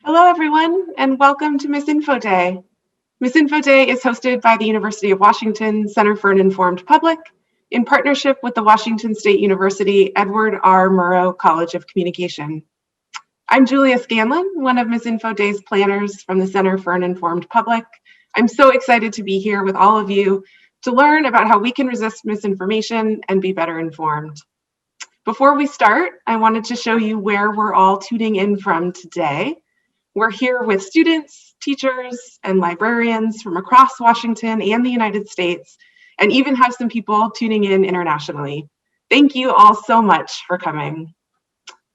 Hello, everyone, and welcome to MisinfoDay. MisinfoDay is hosted by the University of Washington Center for an Informed Public in partnership with the Washington State University Edward R. Murrow College of Communication. I'm Julia Scanlon, one of MisinfoDay's planners from the Center for an Informed Public. I'm so excited to be here with all of you to learn about how we can resist misinformation and be better informed. Before we start, I wanted to show you where we're all tuning in from today. We're here with students, teachers, and librarians from across Washington and the United States, and even have some people tuning in internationally. Thank you all so much for coming.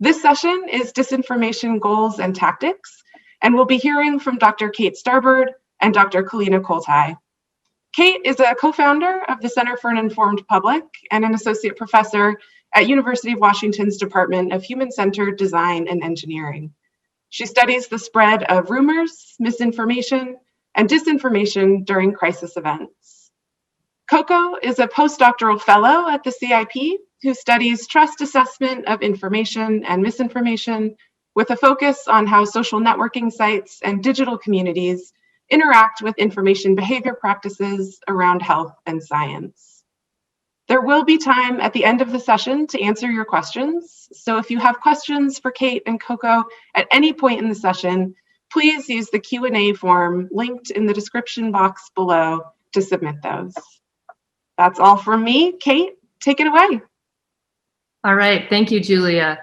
This session is Disinformation Goals and Tactics, and we'll be hearing from Dr. Kate Starbird and Dr. Kalina Koltai. Kate is a co-founder of the Center for an Informed Public and an associate professor at University of Washington's Department of Human-Centered Design and Engineering. She studies the spread of rumors, misinformation, and disinformation during crisis events. Coco is a postdoctoral fellow at the CIP who studies trust assessment of information and misinformation with a focus on how social networking sites and digital communities interact with information behavior practices around health and science. There will be time at the end of the session to answer your questions. So if you have questions for Kate and Coco at any point in the session, please use the Q&A form linked in the description box below to submit those. That's all from me. Kate, take it away. All right, thank you, Julia.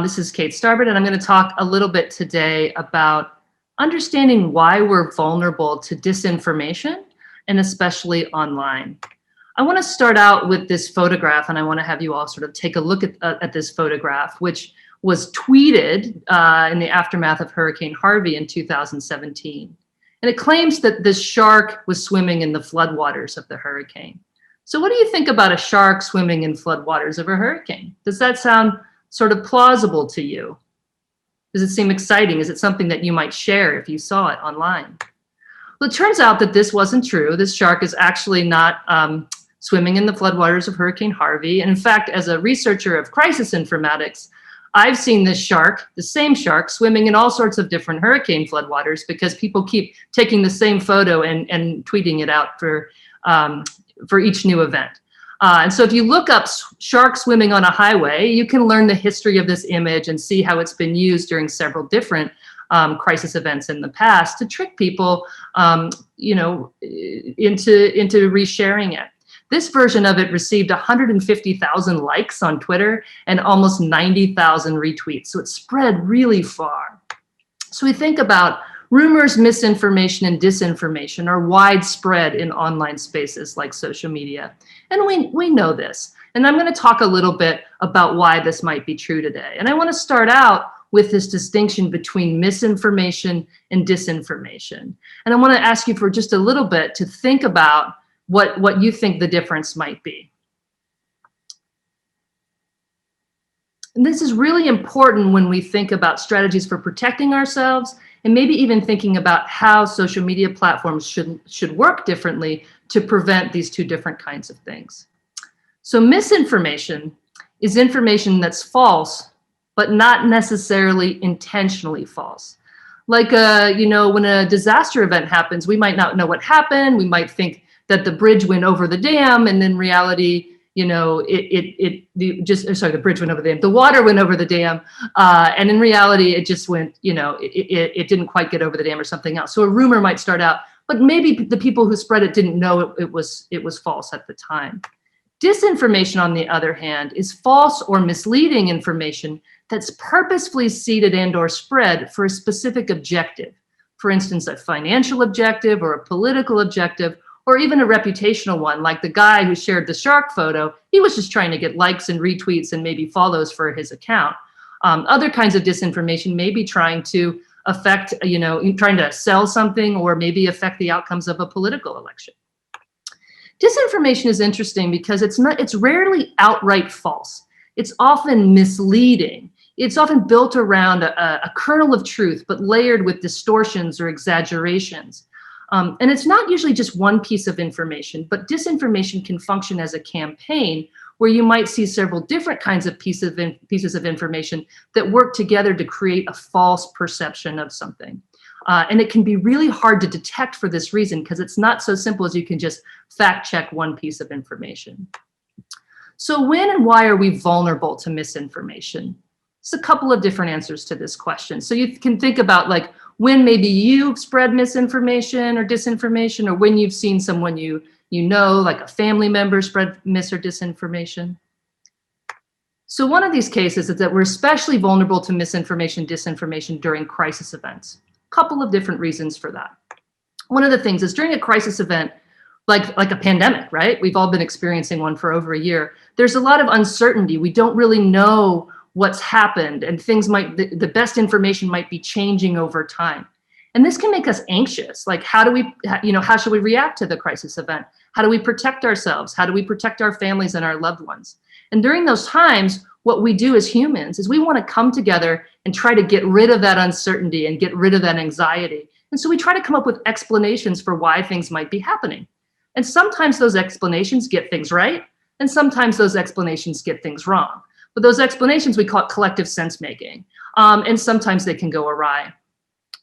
This is Kate Starbird, and I'm going to talk a little bit today about understanding why we're vulnerable to disinformation, and especially online. I want to start out with this photograph, and I want to have you all sort of take a look at this photograph, which was tweeted in the aftermath of Hurricane Harvey in 2017. And it claims that this shark was swimming in the floodwaters of the hurricane. So what do you think about a shark swimming in floodwaters of a hurricane? Does that sound sort of plausible to you? Does it seem exciting? Is it something that you might share if you saw it online? Well, it turns out that this wasn't true. This shark is actually not swimming in the floodwaters of Hurricane Harvey. And in fact, as a researcher of crisis informatics, I've seen this shark, the same shark, swimming in all sorts of different hurricane floodwaters because people keep taking the same photo and tweeting it out for each new event. And so if you look up shark swimming on a highway, you can learn the history of this image and see how it's been used during several different crisis events in the past to trick people, into resharing it. This version of it received 150,000 likes on Twitter and almost 90,000 retweets. So it spread really far. So we think about rumors, misinformation, and disinformation are widespread in online spaces like social media. And we know this. And I'm going to talk a little bit about why this might be true today. And I want to start out with this distinction between misinformation and disinformation. And I want to ask you for just a little bit to think about what you think the difference might be. And this is really important when we think about strategies for protecting ourselves and maybe even thinking about how social media platforms should work differently to prevent these two different kinds of things. So misinformation is information that's false, but not necessarily intentionally false. Like, when a disaster event happens, we might not know what happened. We might think that the bridge went over the dam, and in reality, the bridge went over the dam. The water went over the dam, and in reality, it just went, it didn't quite get over the dam or something else. So a rumor might start out, but maybe the people who spread it didn't know it was false at the time. Disinformation, on the other hand, is false or misleading information that's purposefully seeded and/or spread for a specific objective. For instance, a financial objective or a political objective, or even a reputational one, like the guy who shared the shark photo. He was just trying to get likes and retweets and maybe follows for his account. Other kinds of disinformation may be trying to affect, trying to sell something or maybe affect the outcomes of a political election. Disinformation is interesting because it's rarely outright false. It's often misleading. It's often built around a kernel of truth, but layered with distortions or exaggerations. And it's not usually just one piece of information, but disinformation can function as a campaign where you might see several different kinds of pieces of information that work together to create a false perception of something. And it can be really hard to detect for this reason, because it's not so simple as you can just fact check one piece of information. So when and why are we vulnerable to misinformation? There's a couple of different answers to this question. So you can think about like when maybe you've spread misinformation or disinformation, or when you've seen someone you know, like a family member, spread mis or disinformation. So one of these cases is that we're especially vulnerable to misinformation, disinformation during crisis events. A couple of different reasons for that. One of the things is during a crisis event, like a pandemic, right? We've all been experiencing one for over a year. There's a lot of uncertainty. We don't really know what's happened, and things might, the best information might be changing over time. And this can make us anxious. Like, how do we, how should we react to the crisis event? How do we protect ourselves? How do we protect our families and our loved ones? And during those times, what we do as humans is we want to come together and try to get rid of that uncertainty and get rid of that anxiety. And so we try to come up with explanations for why things might be happening. And sometimes those explanations get things right, and sometimes those explanations get things wrong. But those explanations, we call it collective sense making. And sometimes they can go awry.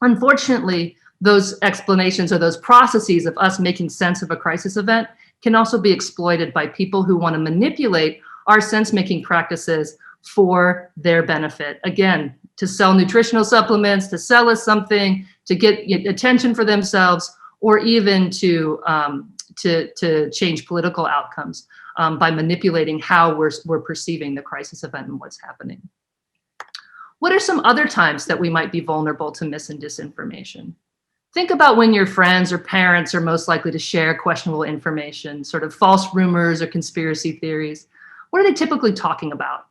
Unfortunately, those explanations or those processes of us making sense of a crisis event can also be exploited by people who want to manipulate our sense-making practices for their benefit. Again, to sell nutritional supplements, to sell us something, to get attention for themselves, or even to change political outcomes by manipulating how we're perceiving the crisis event and what's happening. What are some other times that we might be vulnerable to mis and disinformation? Think about when your friends or parents are most likely to share questionable information, sort of false rumors or conspiracy theories. What are they typically talking about?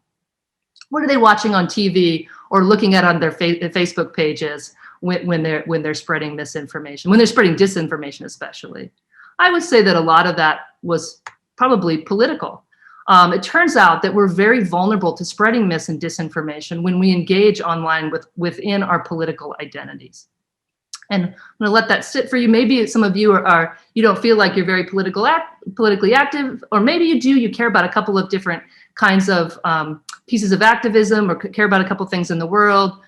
What are they watching on TV or looking at on their Facebook pages when they're spreading misinformation, when they're spreading disinformation especially? I would say that a lot of that was probably political. It turns out that we're very vulnerable to spreading mis and disinformation when we engage online within our political identities. And I'm going to let that sit for you. Maybe some of you you don't feel like you're very politically active, or maybe you do, you care about a couple of different kinds of pieces of activism, or care about a couple things in the world.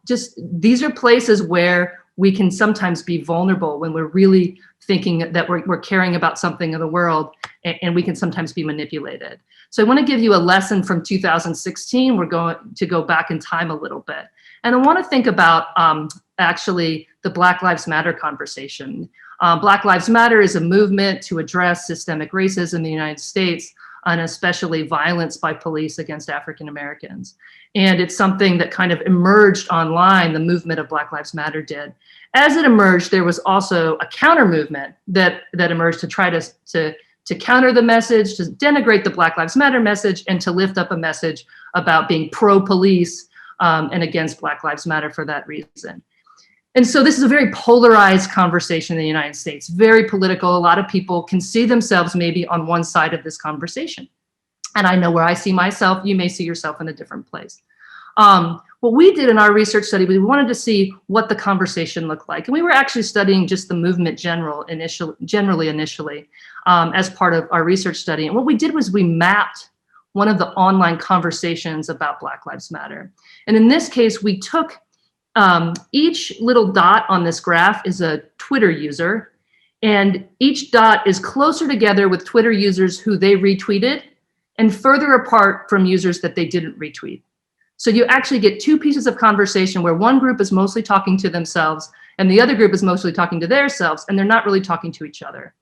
Just these are places where we can sometimes be vulnerable when we're really thinking that we're caring about something in the world, and we can sometimes be manipulated. So I want to give you a lesson from 2016. We're going to go back in time a little bit. And I want to think about actually the Black Lives Matter conversation. Black Lives Matter is a movement to address systemic racism in the United States, and especially violence by police against African Americans. And it's something that kind of emerged online, the movement of Black Lives Matter did. As it emerged, there was also a counter movement that emerged to try to counter the message, to denigrate the Black Lives Matter message, and to lift up a message about being pro-police and against Black Lives Matter for that reason. And so this is a very polarized conversation in the United States, very political. A lot of people can see themselves maybe on one side of this conversation. And I know where I see myself, you may see yourself in a different place. What we did in our research study, we wanted to see what the conversation looked like. And we were actually studying just the movement generally initially as part of our research study. And what we did was we mapped one of the online conversations about Black Lives Matter. And in this case, we took each little dot on this graph is a Twitter user, and each dot is closer together with Twitter users who they retweeted and further apart from users that they didn't retweet. So you actually get two pieces of conversation where one group is mostly talking to themselves and the other group is mostly talking to themselves, and they're not really talking to each other.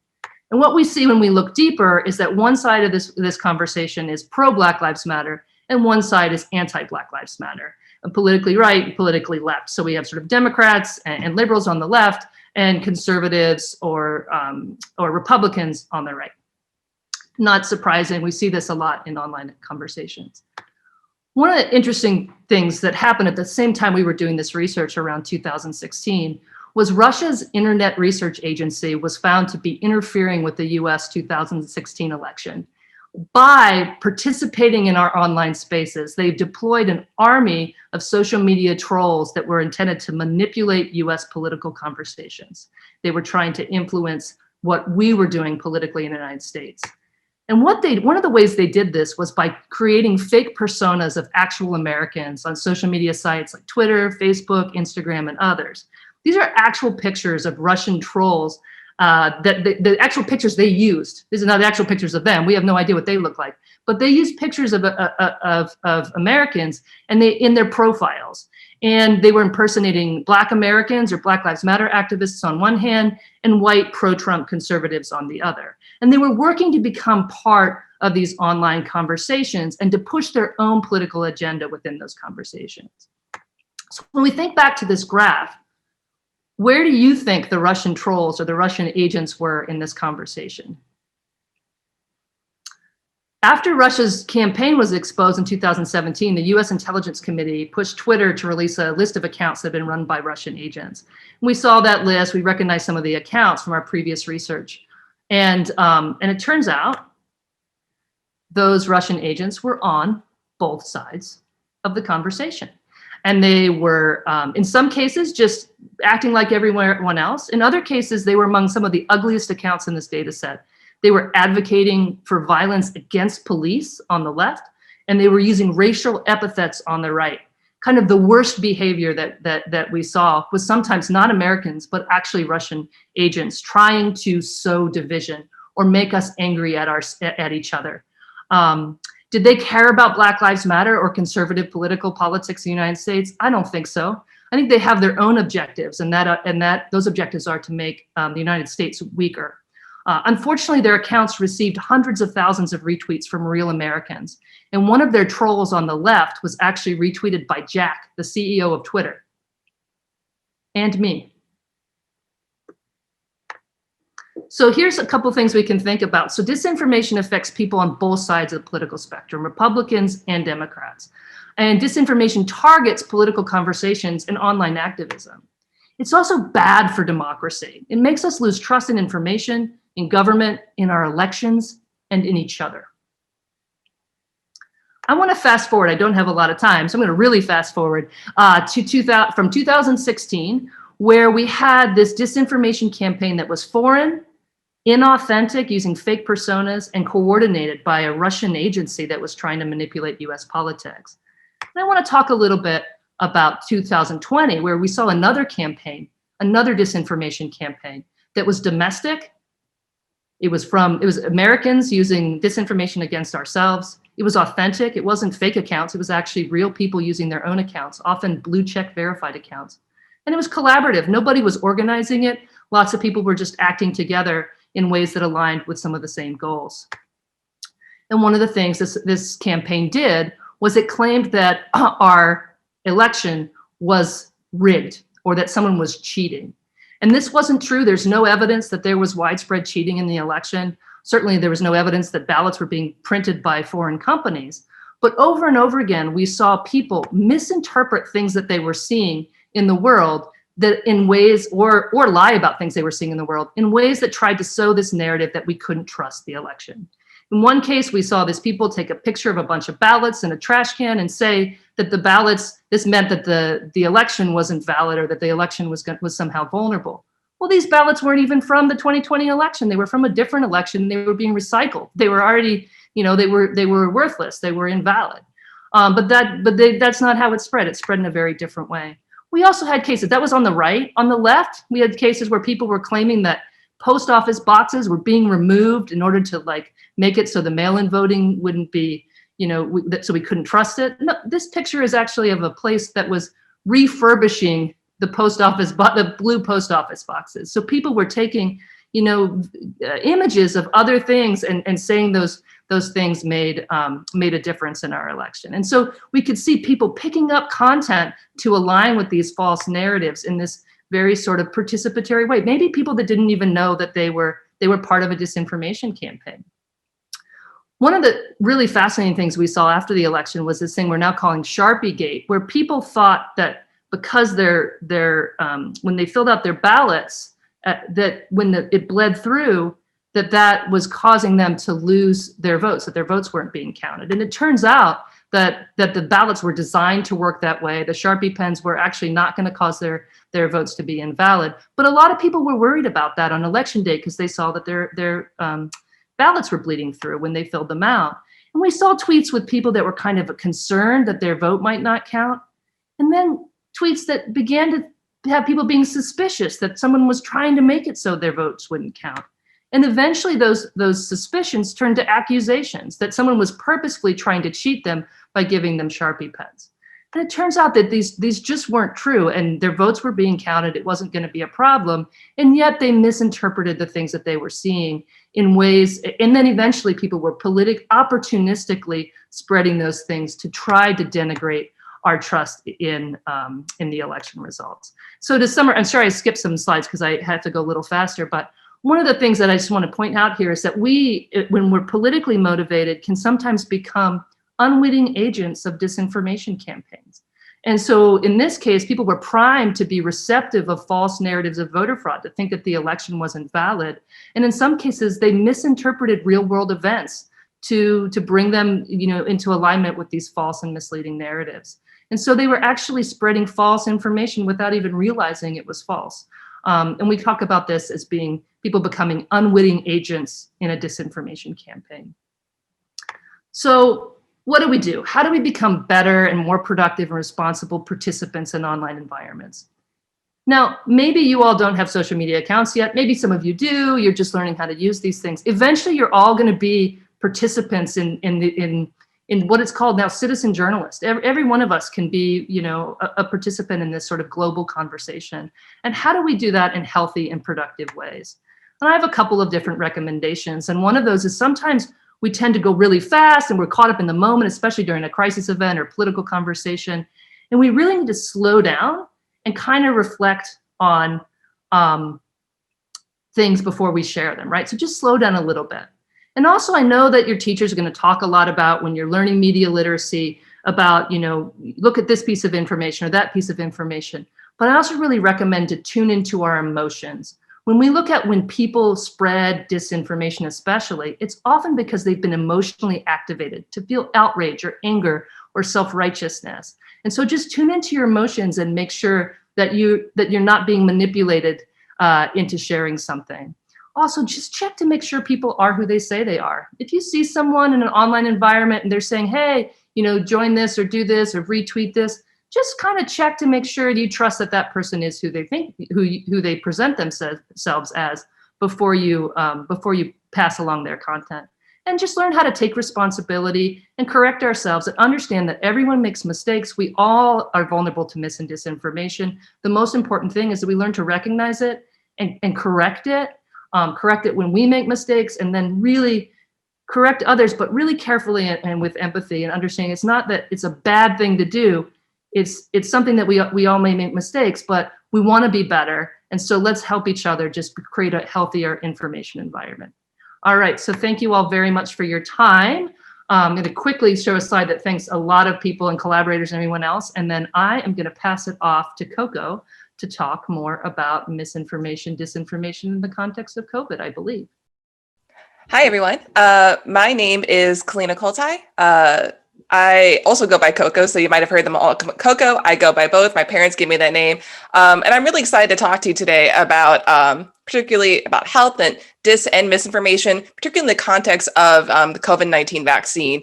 And what we see when we look deeper is that one side of this conversation is pro-Black Lives Matter and one side is anti-Black Lives Matter. Politically right and politically left. So we have sort of Democrats and liberals on the left and conservatives or Republicans on the right. Not surprising, we see this a lot in online conversations. One of the interesting things that happened at the same time we were doing this research around 2016 was Russia's Internet Research Agency was found to be interfering with the US 2016 election. By participating in our online spaces, they deployed an army of social media trolls that were intended to manipulate US political conversations. They were trying to influence what we were doing politically in the United States. And one of the ways they did this was by creating fake personas of actual Americans on social media sites like Twitter, Facebook, Instagram, and others. These are actual pictures of Russian trolls, the actual pictures they used. These are not the actual pictures of them. We have no idea what they look like, but they used pictures of Americans and in their profiles. And they were impersonating Black Americans or Black Lives Matter activists on one hand and white pro-Trump conservatives on the other. And they were working to become part of these online conversations and to push their own political agenda within those conversations. So when we think back to this graph, where do you think the Russian trolls or the Russian agents were in this conversation? After Russia's campaign was exposed in 2017, the US Intelligence Committee pushed Twitter to release a list of accounts that had been run by Russian agents. We saw that list, we recognized some of the accounts from our previous research. And it turns out those Russian agents were on both sides of the conversation. And they were, in some cases, just acting like everyone else. In other cases, they were among some of the ugliest accounts in this data set. They were advocating for violence against police on the left, and they were using racial epithets on the right. Kind of the worst behavior that we saw was sometimes not Americans, but actually Russian agents trying to sow division or make us angry at each other. Did they care about Black Lives Matter or conservative political politics in the United States? I don't think so. I think they have their own objectives, and those objectives are to make the United States weaker. Unfortunately, their accounts received hundreds of thousands of retweets from real Americans. And one of their trolls on the left was actually retweeted by Jack, the CEO of Twitter, and me. So here's a couple things we can think about. So disinformation affects people on both sides of the political spectrum, Republicans and Democrats. And disinformation targets political conversations and online activism. It's also bad for democracy. It makes us lose trust in information, in government, in our elections, and in each other. I want to fast forward. I don't have a lot of time, so I'm going to really fast forward from 2016, where we had this disinformation campaign that was foreign, inauthentic, using fake personas, and coordinated by a Russian agency that was trying to manipulate US politics. And I want to talk a little bit about 2020, where we saw another campaign, another disinformation campaign that was domestic. It was Americans using disinformation against ourselves. It was authentic. It wasn't fake accounts. It was actually real people using their own accounts, often blue check verified accounts. And it was collaborative. Nobody was organizing it. Lots of people were just acting together in ways that aligned with some of the same goals. And one of the things this campaign did was it claimed that our election was rigged or that someone was cheating. And this wasn't true. There's no evidence that there was widespread cheating in the election. Certainly there was no evidence that ballots were being printed by foreign companies. But over and over again, we saw people misinterpret things that they were seeing in the world that in ways, or lie about things they were seeing in the world in ways that tried to sow this narrative that we couldn't trust the election. In one case, we saw these people take a picture of a bunch of ballots in a trash can and say that the ballots, this meant that the election wasn't valid or that the election was somehow vulnerable. Well, these ballots weren't even from the 2020 election. They were from a different election. They were being recycled. They were already, they were worthless. They were invalid. But that's not how it spread. It spread in a very different way. We also had cases, that was on the right. On the left, we had cases where people were claiming that post office boxes were being removed in order to make it so the mail-in voting wouldn't be, so we couldn't trust it. No, this picture is actually of a place that was refurbishing the post office, the blue post office boxes. So people were taking, images of other things and saying those things made a difference in our election. And so we could see people picking up content to align with these false narratives in this very sort of participatory way. Maybe people that didn't even know that they were part of a disinformation campaign. One of the really fascinating things we saw after the election was this thing we're now calling Sharpie Gate, where people thought that because when they filled out their ballots, that when it bled through, that was causing them to lose their votes, that their votes weren't being counted. And it turns out that the ballots were designed to work that way. The Sharpie pens were actually not going to cause their votes to be invalid. But a lot of people were worried about that on election day because they saw that their ballots were bleeding through when they filled them out. And we saw tweets with people that were kind of concerned that their vote might not count. And then tweets that began to have people being suspicious that someone was trying to make it so their votes wouldn't count. And eventually those suspicions turned to accusations that someone was purposefully trying to cheat them by giving them Sharpie pens. And it turns out that these just weren't true, and their votes were being counted. It wasn't going to be a problem. And yet they misinterpreted the things that they were seeing in ways. And then eventually people were opportunistically spreading those things to try to denigrate our trust in the election results. So to summarize, I'm sorry I skipped some slides because I had to go a little faster, but one of the things that I just want to point out here is that when we're politically motivated, can sometimes become unwitting agents of disinformation campaigns. And so in this case, people were primed to be receptive of false narratives of voter fraud, to think that the election wasn't valid. And in some cases, they misinterpreted real world events to bring them, into alignment with these false and misleading narratives. And so they were actually spreading false information without even realizing it was false. And we talk about this as being people becoming unwitting agents in a disinformation campaign. So what do we do? How do we become better and more productive and responsible participants in online environments? Now, maybe you all don't have social media accounts yet. Maybe some of you do. You're just learning how to use these things. Eventually, you're all going to be participants in what it's called now citizen journalist. Every one of us can be, a participant in this sort of global conversation. And how do we do that in healthy and productive ways? And I have a couple of different recommendations. And one of those is sometimes we tend to go really fast and we're caught up in the moment, especially during a crisis event or political conversation. And we really need to slow down and kind of reflect on things before we share them, right? So just slow down a little bit. And also, I know that your teachers are going to talk a lot about when you're learning media literacy about, look at this piece of information or that piece of information. But I also really recommend to tune into our emotions. When we look at when people spread disinformation, especially, it's often because they've been emotionally activated to feel outrage or anger or self-righteousness. And so just tune into your emotions and make sure that you're not being manipulated into sharing something. Also, just check to make sure people are who they say they are. If you see someone in an online environment and they're saying, hey, join this or do this or retweet this, just kind of check to make sure you trust that that person is who they think, who they present themselves as before you pass along their content. And just learn how to take responsibility and correct ourselves and understand that everyone makes mistakes. We all are vulnerable to mis and disinformation. The most important thing is that we learn to recognize it and correct it. Correct it when we make mistakes, and then really correct others, but really carefully and with empathy and understanding it's not that it's a bad thing to do. It's something that we all may make mistakes, but we want to be better. And so let's help each other just create a healthier information environment. All right, so thank you all very much for your time. I'm going to quickly show a slide that thanks a lot of people and collaborators and everyone else. And then I am going to pass it off to Coco to talk more about misinformation, disinformation in the context of COVID, I believe. Hi, everyone. My name is Kalina Koltai. I also go by Coco, so you might have heard them all. Coco, I go by both. My parents gave me that name. And I'm really excited to talk to you today about particularly about health and and misinformation, particularly in the context of the COVID-19 vaccine.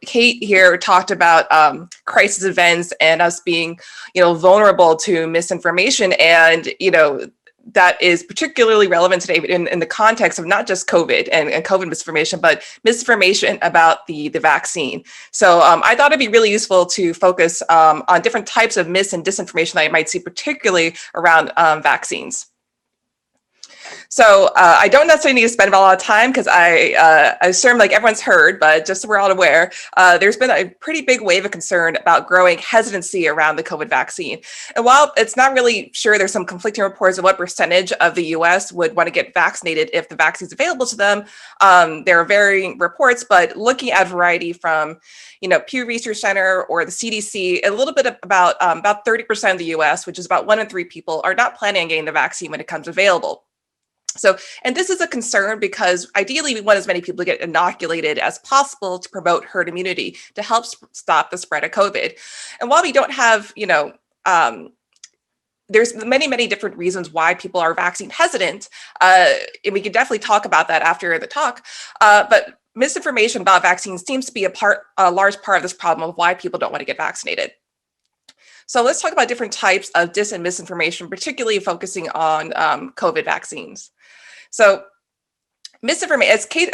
Kate here talked about crisis events and us being, vulnerable to misinformation. And, that is particularly relevant today in the context of not just COVID and COVID misinformation, but misinformation about the vaccine. So I thought it'd be really useful to focus on different types of mis and disinformation that you might see, particularly around vaccines. So I don't necessarily need to spend a lot of time because I assume like everyone's heard, but just so we're all aware, there's been a pretty big wave of concern about growing hesitancy around the COVID vaccine. And while it's not really sure, there's some conflicting reports of what percentage of the US would want to get vaccinated if the vaccine is available to them. There are varying reports, but looking at variety from Pew Research Center or the CDC, a little bit about 30% of the US, which is about 1 in 3 people, are not planning on getting the vaccine when it comes available. So, and this is a concern because ideally we want as many people to get inoculated as possible to promote herd immunity to help stop the spread of COVID. And while we don't have, there's many different reasons why people are vaccine hesitant. And we can definitely talk about that after the talk. But misinformation about vaccines seems to be a large part of this problem of why people don't want to get vaccinated. So let's talk about different types of dis and misinformation, particularly focusing on COVID vaccines. So misinformation, as Kate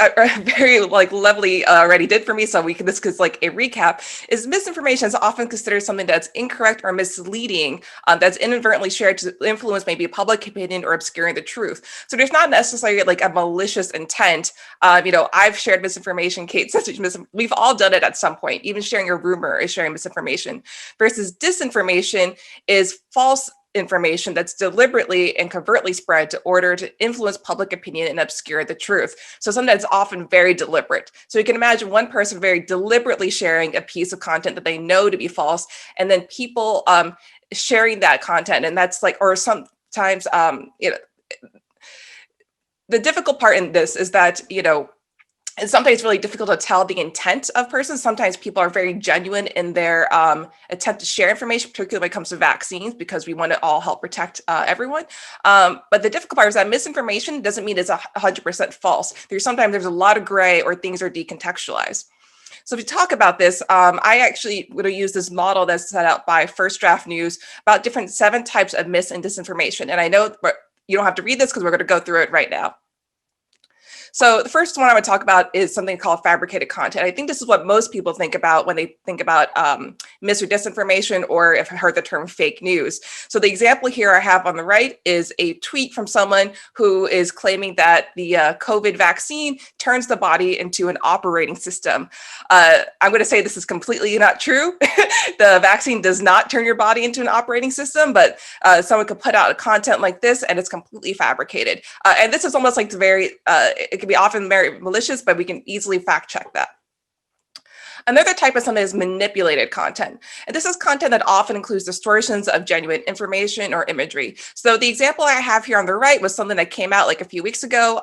very lovely already did for me, so this is like a recap, is misinformation is often considered something that's incorrect or misleading, that's inadvertently shared to influence maybe public opinion or obscuring the truth. So there's not necessarily like a malicious intent. I've shared misinformation, Kate says we've all done it at some point. Even sharing a rumor is sharing misinformation. Versus disinformation is false information that's deliberately and covertly spread to order to influence public opinion and obscure the truth. So something that's often very deliberate. So you can imagine one person very deliberately sharing a piece of content that they know to be false, and then people sharing that content. And that's or sometimes, the difficult part in this is that, it's sometimes really difficult to tell the intent of persons. Sometimes people are very genuine in their attempt to share information, particularly when it comes to vaccines, because we want to all help protect everyone. But the difficult part is that misinformation doesn't mean it's 100% false. There's a lot of gray or things are decontextualized. So if you talk about this, I actually would have used this model that's set out by First Draft News about 7 types of mis and disinformation. And I know you don't have to read this because we're going to go through it right now. So the first one I would talk about is something called fabricated content. I think this is what most people think about when they think about mis or disinformation, or if heard the term fake news. So the example here I have on the right is a tweet from someone who is claiming that the COVID vaccine turns the body into an operating system. I'm going to say this is completely not true. The vaccine does not turn your body into an operating system, but someone could put out a content like this and it's completely fabricated. And this is almost like it can be often very malicious, but we can easily fact check that. Another type of something is manipulated content. And this is content that often includes distortions of genuine information or imagery. So the example I have here on the right was something that came out a few weeks ago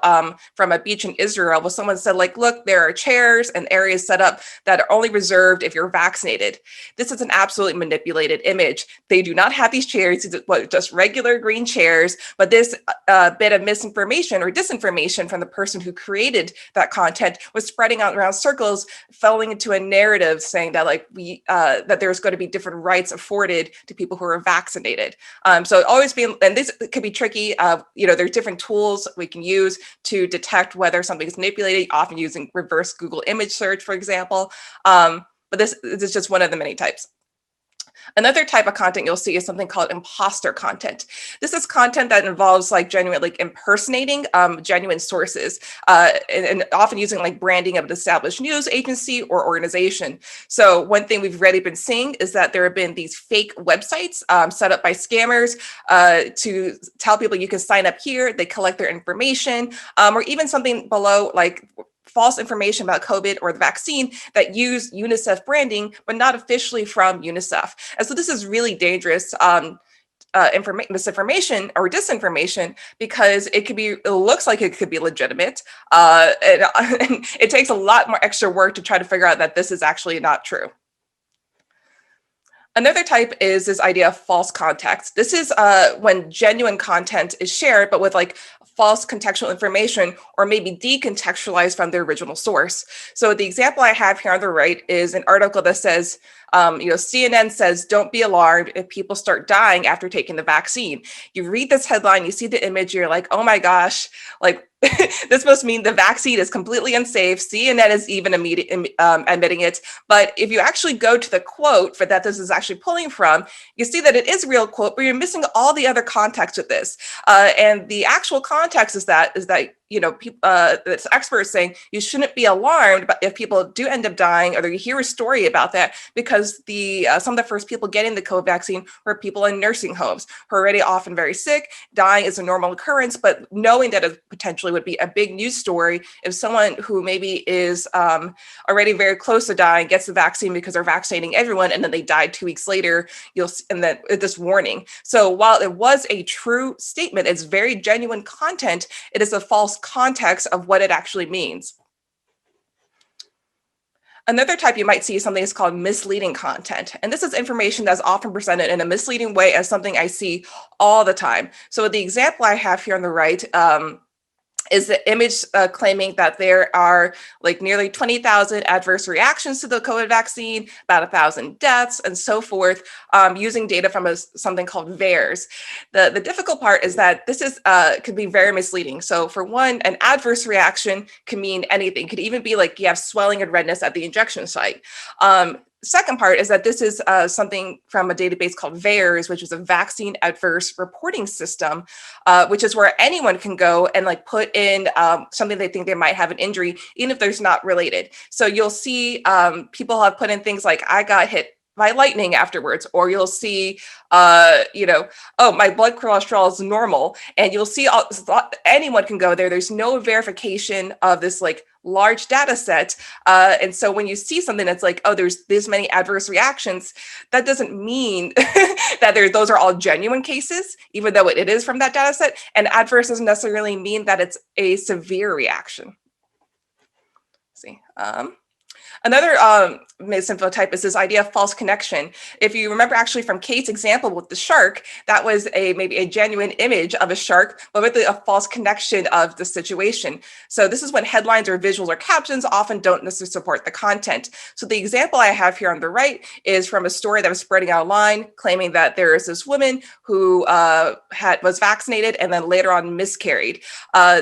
from a beach in Israel, where someone said look, there are chairs and areas set up that are only reserved if you're vaccinated. This is an absolutely manipulated image. They do not have these chairs, just regular green chairs, but this bit of misinformation or disinformation from the person who created that content was spreading out around circles, falling into a narrative saying that that there's going to be different rights afforded to people who are vaccinated. So always and this could be tricky. There's different tools we can use to detect whether something is manipulated, often using reverse Google image search, for example. But this is just one of the many types. Another type of content you'll see is something called imposter content. This is content that involves genuine, impersonating genuine sources, and often using branding of an established news agency or organization. So one thing we've already been seeing is that there have been these fake websites set up by scammers to tell people you can sign up here. They collect their information, or even something below false information about COVID or the vaccine that use UNICEF branding, but not officially from UNICEF. And so this is really dangerous misinformation or disinformation, because it looks like it could be legitimate. And it takes a lot more extra work to try to figure out that this is actually not true. Another type is this idea of false context. This is when genuine content is shared, but with false contextual information, or maybe decontextualized from the original source. So the example I have here on the right is an article that says, CNN says, don't be alarmed if people start dying after taking the vaccine. You read this headline, you see the image, you're like, oh my gosh, this must mean the vaccine is completely unsafe. CNN is even admitting it. But if you actually go to the quote that this is actually pulling from, you see that it is a real quote, but you're missing all the other context with this. And the actual context is that this expert is saying you shouldn't be alarmed if people do end up dying, or you hear a story about that, because some of the first people getting the COVID vaccine were people in nursing homes who are already often very sick. Dying is a normal occurrence, but knowing that it potentially would be a big news story if someone who maybe is already very close to dying gets the vaccine because they're vaccinating everyone, and then they died 2 weeks later, and then this warning. So while it was a true statement, it's very genuine content, it is a false context of what it actually means. Another type you might see is something that's called misleading content. And this is information that's often presented in a misleading way as something I see all the time. So the example I have here on the right is the image claiming that there are like nearly 20,000 adverse reactions to the COVID vaccine, about 1,000 deaths, and so forth, using data from something called VAERS. The difficult part is that this is could be very misleading. So for one, an adverse reaction can mean anything. It could even be like you have swelling and redness at the injection site. Second part is that this is something from a database called VAERS, which is a vaccine adverse reporting system, which is where anyone can go and like put in something they think they might have an injury, even if there's not related. So you'll see people have put in things like, I got hit by lightning afterwards, or you'll see, oh, my blood cholesterol is normal, and you'll see anyone can go there. There's no verification of this like large data set. And so when you see something that's like, oh, there's this many adverse reactions, that doesn't mean that those are all genuine cases, even though it is from that data set. And adverse doesn't necessarily mean that it's a severe reaction. Let's see. Another misinfo type is this idea of false connection. If you remember actually from Kate's example with the shark, that was maybe a genuine image of a shark, but with a false connection of the situation. So this is when headlines or visuals or captions often don't necessarily support the content. So the example I have here on the right is from a story that was spreading online, claiming that there is this woman who was vaccinated and then later on miscarried.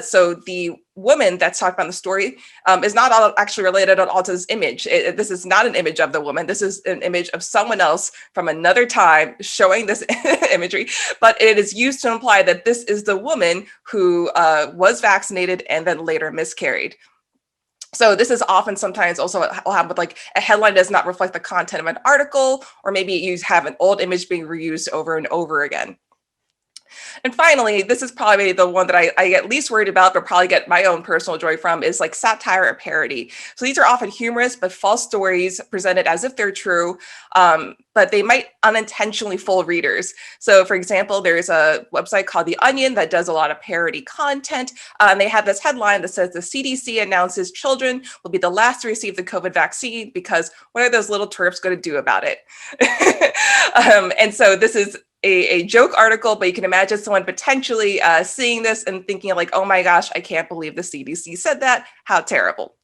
So the woman that's talked about in the story is not actually related at all to this image. This is not an image of the woman. This is an image of someone else from another time showing this imagery, but it is used to imply that this is the woman who was vaccinated and then later miscarried. So this is often sometimes also will happen with like a headline does not reflect the content of an article, or maybe you have an old image being reused over and over again. And finally, this is probably the one that I get least worried about, but probably get my own personal joy from, is like satire or parody. So these are often humorous but false stories presented as if they're true, but they might unintentionally fool readers. So for example, there's a website called The Onion that does a lot of parody content. And they have this headline that says the CDC announces children will be the last to receive the COVID vaccine because what are those little twerps going to do about it? And so this is a joke article, but you can imagine someone potentially seeing this and thinking like, oh my gosh, I can't believe the CDC said that. How terrible.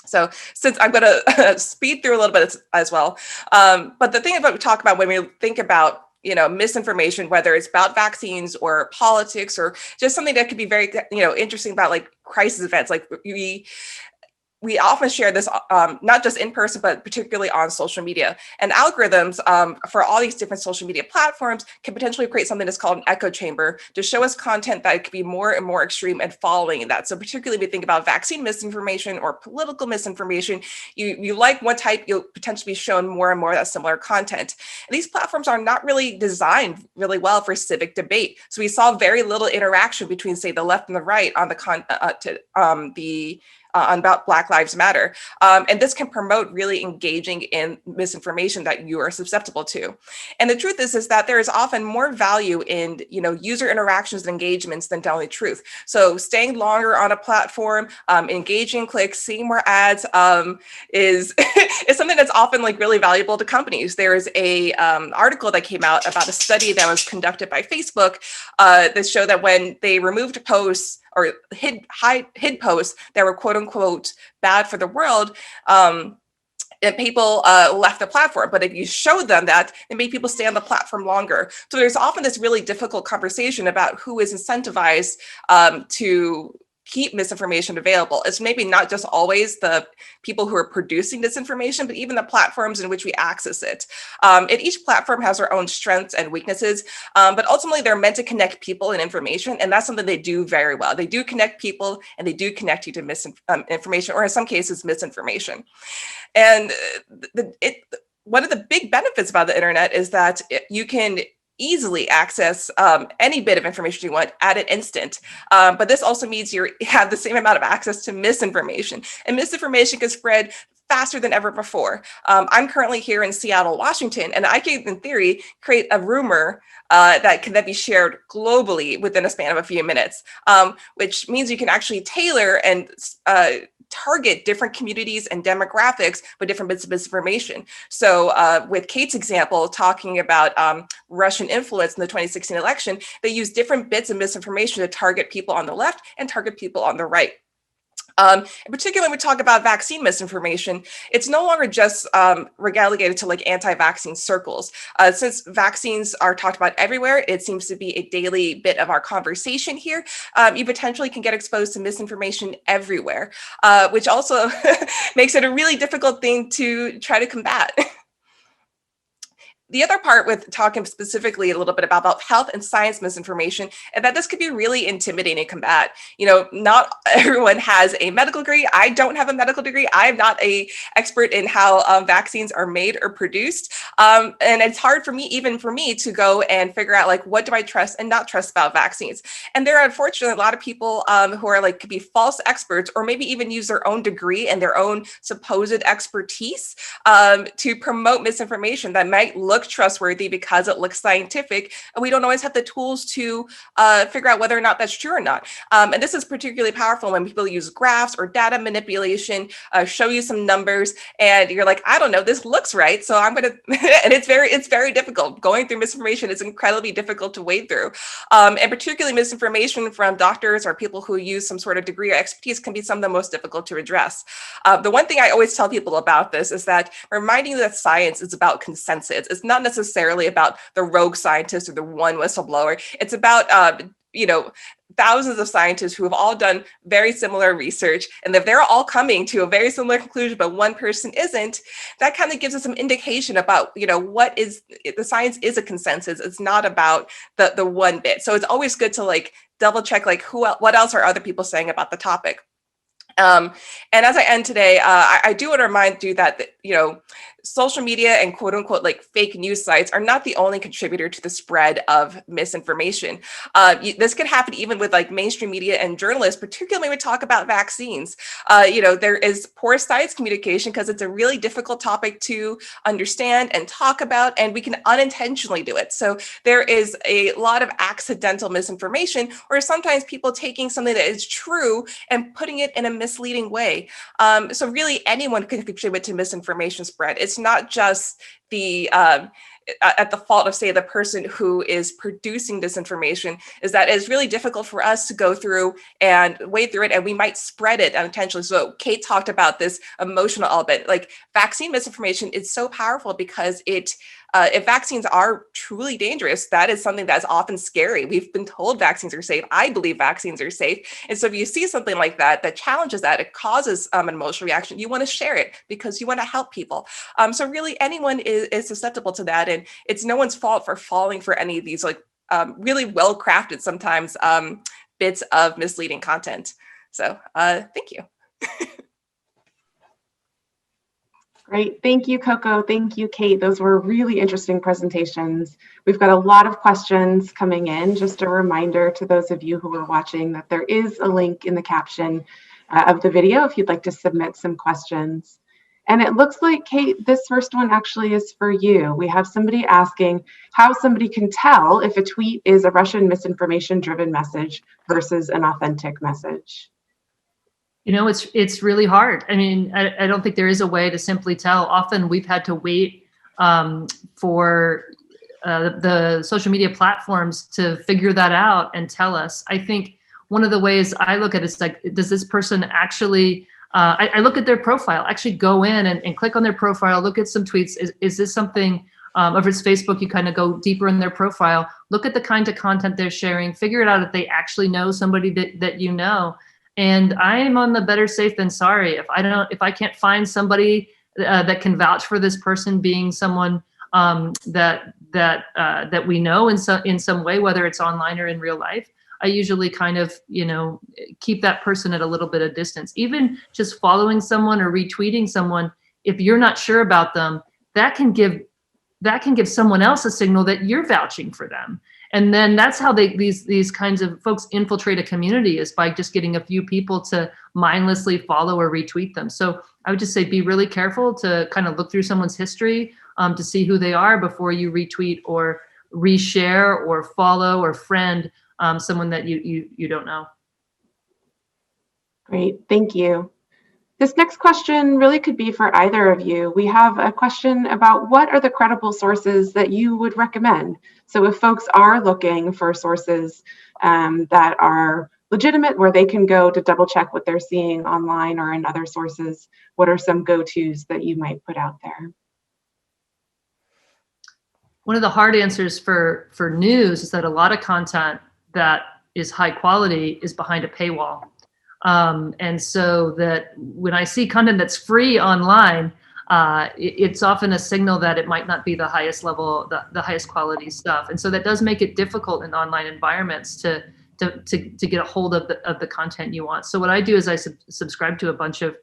So since I'm going to speed through a little bit as well. But the thing about we talk about when we think about misinformation, whether it's about vaccines or politics or just something that could be very, interesting about like crisis events, like we often share this, not just in person, but particularly on social media. And algorithms for all these different social media platforms can potentially create something that's called an echo chamber to show us content that could be more and more extreme and following that. So particularly when we think about vaccine misinformation or political misinformation, you like one type, you'll potentially be shown more and more of that similar content. And these platforms are not really designed really well for civic debate. So we saw very little interaction between, say, the left and the right on on about Black Lives Matter. And this can promote really engaging in misinformation that you are susceptible to. And the truth is that there is often more value in, user interactions and engagements than telling the truth. So staying longer on a platform, engaging clicks, seeing more ads is something that's often like really valuable to companies. There's a article that came out about a study that was conducted by Facebook that showed that when they removed posts or hid posts that were quote unquote bad for the world, and people left the platform. But if you showed them that, it made people stay on the platform longer. So there's often this really difficult conversation about who is incentivized to keep misinformation available. It's maybe not just always the people who are producing this information, but even the platforms in which we access it. And each platform has their own strengths and weaknesses, but ultimately they're meant to connect people and information, and that's something they do very well. They do connect people, and they do connect you to misinformation, or in some cases, misinformation. And one of the big benefits about the internet is that you can easily access any bit of information you want at an instant. But this also means you have the same amount of access to misinformation. And misinformation can spread faster than ever before. I'm currently here in Seattle, Washington, and I can, in theory, create a rumor that can then be shared globally within a span of a few minutes, which means you can actually tailor and target different communities and demographics with different bits of misinformation. So with Kate's example, talking about Russian influence in the 2016 election, they used different bits of misinformation to target people on the left and target people on the right. In particular, when we talk about vaccine misinformation, it's no longer just relegated to like anti-vaccine circles. Since vaccines are talked about everywhere, it seems to be a daily bit of our conversation here. You potentially can get exposed to misinformation everywhere, which also makes it a really difficult thing to try to combat. The other part with talking specifically a little bit about health and science misinformation is that this could be really intimidating to combat. You know, not everyone has a medical degree. I don't have a medical degree. I'm not an expert in how vaccines are made or produced. And it's hard for me, even for me, to go and figure out like, what do I trust and not trust about vaccines? And there are unfortunately a lot of people who are like, could be false experts or maybe even use their own degree and their own supposed expertise to promote misinformation that might look trustworthy because it looks scientific, and we don't always have the tools to figure out whether or not that's true or not. And this is particularly powerful when people use graphs or data manipulation, show you some numbers, and you're like, I don't know, this looks right, so I'm gonna. And it's very difficult. Going through misinformation is incredibly difficult to wade through, and particularly misinformation from doctors or people who use some sort of degree or expertise can be some of the most difficult to address. The one thing I always tell people about this is that reminding you that science is about consensus. It's not necessarily about the rogue scientist or the one whistleblower. It's about, thousands of scientists who have all done very similar research. And if they're all coming to a very similar conclusion, but one person isn't, that kind of gives us some indication about, what is the science is a consensus. It's not about the one bit. So it's always good to like double check, like what else are other people saying about the topic. And as I end today, I do want to remind you that, social media and quote unquote like fake news sites are not the only contributor to the spread of misinformation. This could happen even with like mainstream media and journalists, particularly when we talk about vaccines. There is poor science communication because it's a really difficult topic to understand and talk about, and we can unintentionally do it. So there is a lot of accidental misinformation, or sometimes people taking something that is true and putting it in a misleading way. So really anyone can contribute to misinformation spread. It's not just the at the fault of, say, the person who is producing disinformation, is that it's really difficult for us to go through and wade through it, and we might spread it unintentionally. So Kate talked about this emotional element. Like vaccine misinformation is so powerful because if vaccines are truly dangerous, that is something that's often scary. We've been told vaccines are safe. I believe vaccines are safe. And so if you see something like that challenges that, it causes an emotional reaction, you want to share it because you want to help people. So really anyone is susceptible to that. And it's no one's fault for falling for any of these like really well-crafted sometimes bits of misleading content. So thank you. Great. Thank you, Coco. Thank you, Kate. Those were really interesting presentations. We've got a lot of questions coming in. Just a reminder to those of you who are watching that there is a link in the caption of the video if you'd like to submit some questions. And it looks like, Kate, this first one actually is for you. We have somebody asking how somebody can tell if a tweet is a Russian misinformation-driven message versus an authentic message. It's really hard. I mean, I don't think there is a way to simply tell. Often we've had to wait for the social media platforms to figure that out and tell us. I think one of the ways I look at it is like, does this person actually, I look at their profile, actually go in and click on their profile, look at some tweets. Is this something, if it's Facebook, you kind of go deeper in their profile, look at the kind of content they're sharing, figure it out if they actually know somebody that you know. And I am on the better safe than sorry. If I can't find somebody that can vouch for this person being someone that we know in some way, whether it's online or in real life, I usually kind of keep that person at a little bit of distance. Even just following someone or retweeting someone, if you're not sure about them, that can give someone else a signal that you're vouching for them. And then that's how these kinds of folks infiltrate a community, is by just getting a few people to mindlessly follow or retweet them. So I would just say be really careful to kind of look through someone's history to see who they are before you retweet or reshare or follow or friend someone that you don't know. Great, thank you. This next question really could be for either of you. We have a question about what are the credible sources that you would recommend? So if folks are looking for sources that are legitimate, where they can go to double check what they're seeing online or in other sources, what are some go-tos that you might put out there? One of the hard answers for news is that a lot of content that is high quality is behind a paywall. And so that when I see content that's free online, it's often a signal that it might not be the highest level, the highest quality stuff. And so that does make it difficult in online environments to get a hold of the content you want. So what I do is I subscribe to a bunch of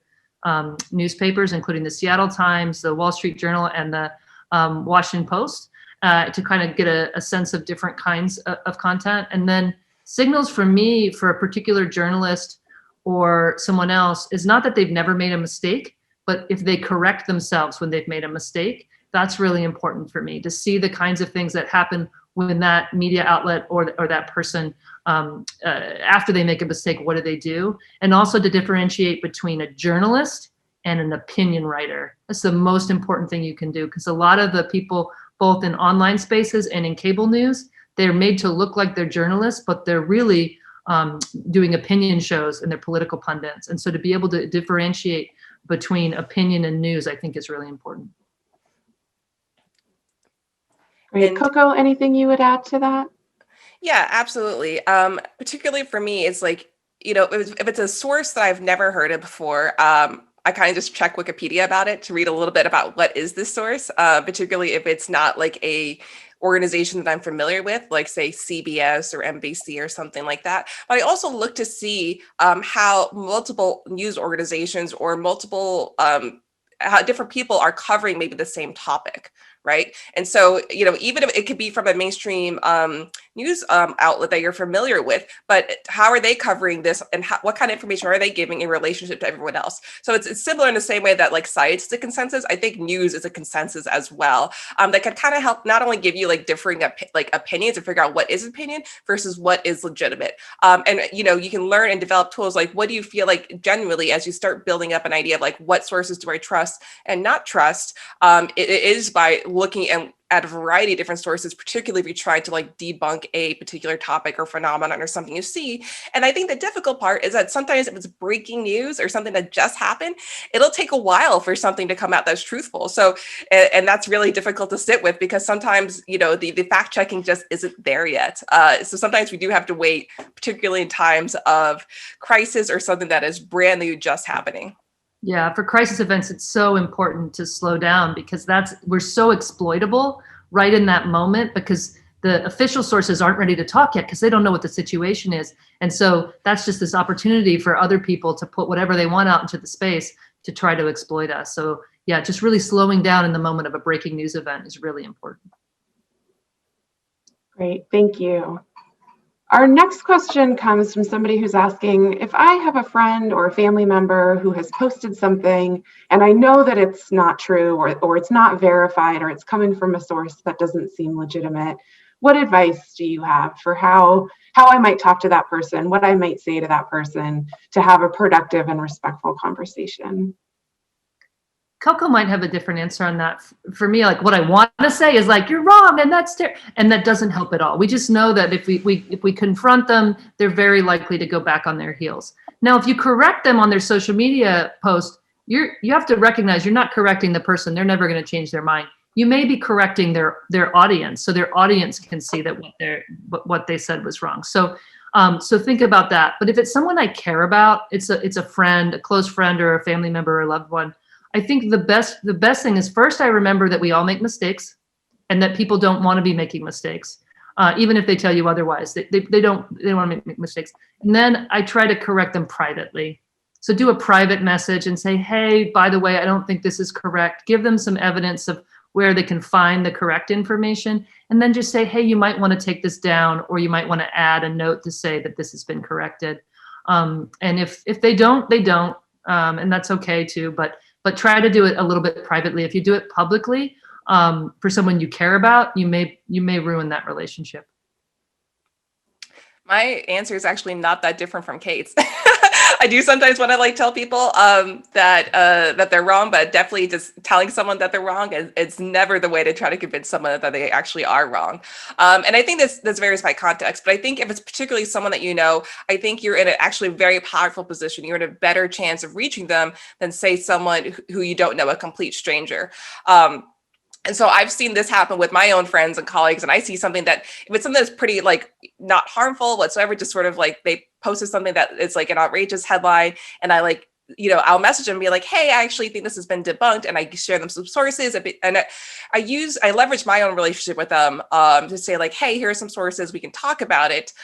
newspapers, including the Seattle Times, the Wall Street Journal, and the Washington Post, to kind of get a sense of different kinds of content. And then signals for me, for a particular journalist or someone else, is not that they've never made a mistake, but if they correct themselves when they've made a mistake. That's really important for me, to see the kinds of things that happen when that media outlet or that person, after they make a mistake, what do they do? And also to differentiate between a journalist and an opinion writer. That's the most important thing you can do, because a lot of the people, both in online spaces and in cable news, they're made to look like they're journalists, but they're really doing opinion shows and they're political pundits. And so to be able to differentiate between opinion and news, I think is really important. Great. Coco, anything you would add to that? Yeah, absolutely. Particularly for me, it's like, if it's a source that I've never heard of before, I kind of just check Wikipedia about it to read a little bit about what is this source, particularly if it's not like a organization that I'm familiar with, like say CBS or NBC or something like that. But I also look to see how multiple news organizations or multiple how different people are covering maybe the same topic, right? And so, even if it could be from a mainstream news outlet that you're familiar with, but how are they covering this, and what kind of information are they giving in relationship to everyone else? So it's similar in the same way that like science is a consensus. I think news is a consensus as well, that can kind of help not only give you like differing opinions and figure out what is opinion versus what is legitimate. And you can learn and develop tools like, what do you feel like generally as you start building up an idea of like, what sources do I trust and not trust? It is by looking at a variety of different sources, particularly if you try to like debunk a particular topic or phenomenon or something you see. And I think the difficult part is that sometimes if it's breaking news or something that just happened, it'll take a while for something to come out that's truthful. So, and that's really difficult to sit with, because sometimes, the fact checking just isn't there yet. So sometimes we do have to wait, particularly in times of crisis or something that is brand new, just happening. Yeah, for crisis events, it's so important to slow down, because we're so exploitable right in that moment, because the official sources aren't ready to talk yet because they don't know what the situation is. And so that's just this opportunity for other people to put whatever they want out into the space to try to exploit us. So yeah, just really slowing down in the moment of a breaking news event is really important. Great, thank you. Our next question comes from somebody who's asking, if I have a friend or a family member who has posted something and I know that it's not true, or it's not verified, or it's coming from a source that doesn't seem legitimate, what advice do you have for how I might talk to that person, what I might say to that person to have a productive and respectful conversation? Coco might have a different answer on that. For me, like what I want to say is like, you're wrong, and that's and that doesn't help at all. We just know that if we confront them, they're very likely to go back on their heels. Now, if you correct them on their social media post, you have to recognize you're not correcting the person. They're never going to change their mind. You may be correcting their audience, so their audience can see that what they said was wrong. So think about that. But if it's someone I care about, it's a friend, a close friend, or a family member or a loved one, I think the best thing is, first, I remember that we all make mistakes, and that people don't want to be making mistakes, even if they tell you otherwise. They don't want to make mistakes. And then I try to correct them privately. So do a private message and say, hey, by the way, I don't think this is correct. Give them some evidence of where they can find the correct information, and then just say, hey, you might want to take this down, or you might want to add a note to say that this has been corrected. And if they don't, they don't, and that's okay too. But try to do it a little bit privately. If you do it publicly, for someone you care about, you may ruin that relationship. My answer is actually not that different from Kate's. I do sometimes want to like tell people that they're wrong, but definitely just telling someone that they're wrong it's never the way to try to convince someone that they actually are wrong. And I think this varies by context, but I think if it's particularly someone that you know, I think you're in an actually very powerful position. You're in a better chance of reaching them than say someone who you don't know, a complete stranger. And so I've seen this happen with my own friends and colleagues, and I see something that if it's something that's pretty like not harmful whatsoever, just sort of like they posted something that is like an outrageous headline, and I like, I'll message them and be like, hey, I actually think this has been debunked, and I share them some sources, and I leverage my own relationship with them to say like, hey, here are some sources, we can talk about it.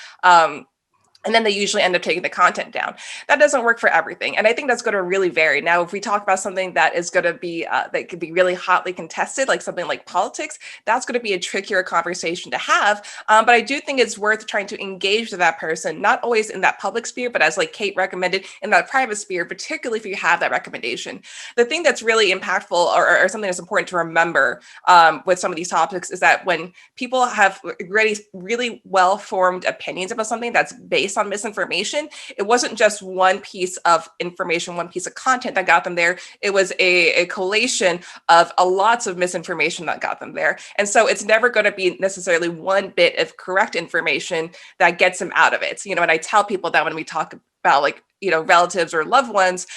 And then they usually end up taking the content down. That doesn't work for everything. And I think that's going to really vary. Now, if we talk about something that is going to be, that could be really hotly contested, like something like politics, that's going to be a trickier conversation to have. But I do think it's worth trying to engage with that person, not always in that public sphere, but as like Kate recommended, in that private sphere, particularly if you have that recommendation. The thing that's really impactful or something that's important to remember with some of these topics is that when people have really well-formed opinions about something that's based on misinformation, it wasn't just one piece of information, one piece of content that got them there. It was a collation of lots of misinformation that got them there. And so it's never going to be necessarily one bit of correct information that gets them out of it. And I tell people that when we talk about like, relatives or loved ones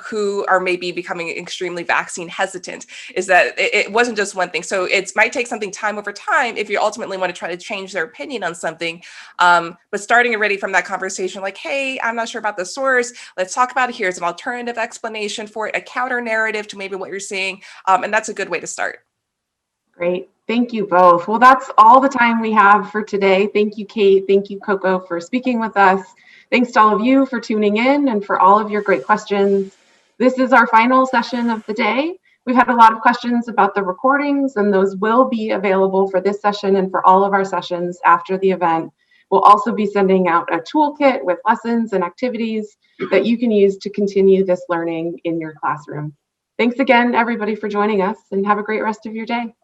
who are maybe becoming extremely vaccine hesitant, is that it wasn't just one thing. So it might take something time over time if you ultimately want to try to change their opinion on something. But starting already from that conversation, like, hey, I'm not sure about the source. Let's talk about it. Here's an alternative explanation for it, a counter narrative to maybe what you're seeing. And that's a good way to start. Great. Thank you both. Well, that's all the time we have for today. Thank you, Kate. Thank you, Coco, for speaking with us. Thanks to all of you for tuning in and for all of your great questions. This is our final session of the day. We've had a lot of questions about the recordings, and those will be available for this session and for all of our sessions after the event. We'll also be sending out a toolkit with lessons and activities that you can use to continue this learning in your classroom. Thanks again, everybody, for joining us, and have a great rest of your day.